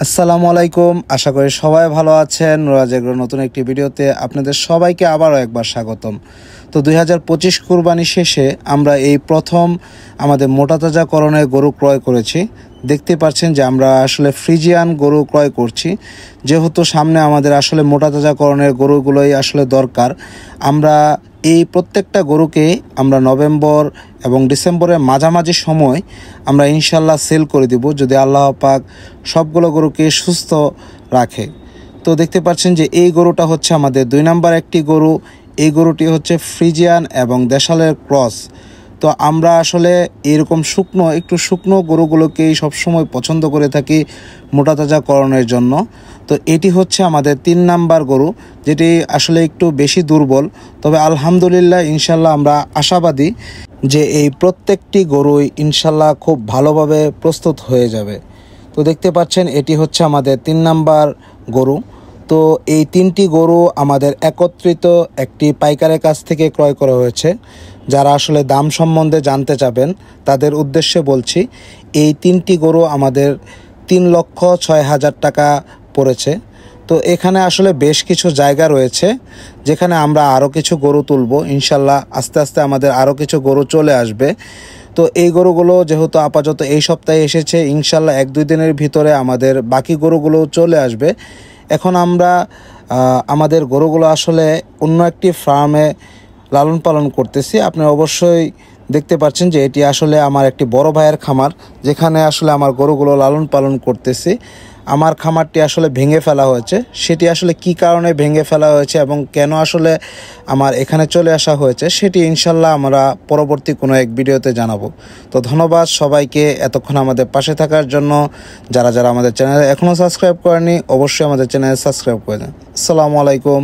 আসসালামু আলাইকুম। আশা করি সবাই ভালো আছেন। নুরাজ এগ্রোর নতুন একটি ভিডিওতে আপনাদের সবাইকে আবারও একবার স্বাগতম। তো 2025 কুরবানি শেষে আমরা এই প্রথম আমাদের মোটাতাজাকরণের গরু ক্রয় করেছি। দেখতে পাচ্ছেন যে আমরা আসলে ফ্রিজিয়ান গরু ক্রয় করছি, যেহেতু সামনে আমাদের আসলে মোটাতাজাকরণের গরুগুলোই আসলে দরকার। আমরা এই প্রত্যেকটা গরুকে আমরা নভেম্বর এবং ডিসেম্বরের মাঝামাঝি সময় আমরা ইনশাল্লাহ সেল করে দিব, যদি আল্লাহ পাক সবগুলো গরুকে সুস্থ রাখে। তো দেখতে পাচ্ছেন যে এই গরুটা হচ্ছে আমাদের 2 নাম্বার একটি গরু। এই গরুটি হচ্ছে ফ্রিজিয়ান এবং দেশালের ক্রস। তো আমরা আসলে এরকম একটু শুকনো গরুগুলোকেই সবসময় পছন্দ করে থাকি মোটাতাজাকরণের জন্য। তো এটি হচ্ছে আমাদের 3 নাম্বার গরু, যেটি আসলে একটু বেশি দুর্বল। তবে আলহামদুলিল্লাহ ইনশাল্লাহ আমরা আশাবাদী যে এই প্রত্যেকটি গরুই ইনশাল্লাহ খুব ভালোভাবে প্রস্তুত হয়ে যাবে। তো দেখতে পাচ্ছেন এটি হচ্ছে আমাদের 3 নাম্বার গরু। তো এই 3টি গরু আমাদের একত্রিত একটি পাইকারের কাছ থেকে ক্রয় করা হয়েছে। যারা আসলে দাম সম্বন্ধে জানতে চাবেন তাদের উদ্দেশ্যে বলছি, এই 3টি গরু আমাদের 3,06,000 টাকা পড়েছে। তো এখানে আসলে বেশ কিছু জায়গা রয়েছে যেখানে আমরা আরও কিছু গরু তুলব ইনশাল্লাহ। আস্তে আস্তে আমাদের আরও কিছু গরু চলে আসবে। তো এই গরুগুলো যেহেতু আপাতত এই সপ্তাহে এসেছে, ইনশাল্লাহ 1-2 দিনের ভিতরে আমাদের বাকি গরুগুলো চলে আসবে। এখন আমরা আমাদের গরুগুলো আসলে অন্য একটি ফার্মে লালন পালন করতেছি। আপনি অবশ্যই দেখতে পাচ্ছেন যে এটি আসলে আমার একটি বড় ভাইয়ের খামার, যেখানে আসলে আমার গরুগুলো লালন পালন করতেছি। আমার খামারটি আসলে ভেঙে ফেলা হয়েছে। সেটি আসলে কি কারণে ভেঙে ফেলা হয়েছে এবং কেন আসলে আমার এখানে চলে আসা হয়েছে সেটি ইনশাল্লাহ আমরা পরবর্তী কোনো এক ভিডিওতে জানাবো। তো ধন্যবাদ সবাইকে এতক্ষণ আমাদের পাশে থাকার জন্য। যারা আমাদের চ্যানেলে এখনও সাবস্ক্রাইব করেনি অবশ্যই আমাদের চ্যানেলে সাবস্ক্রাইব করে দেন। আসসালামু আলাইকুম।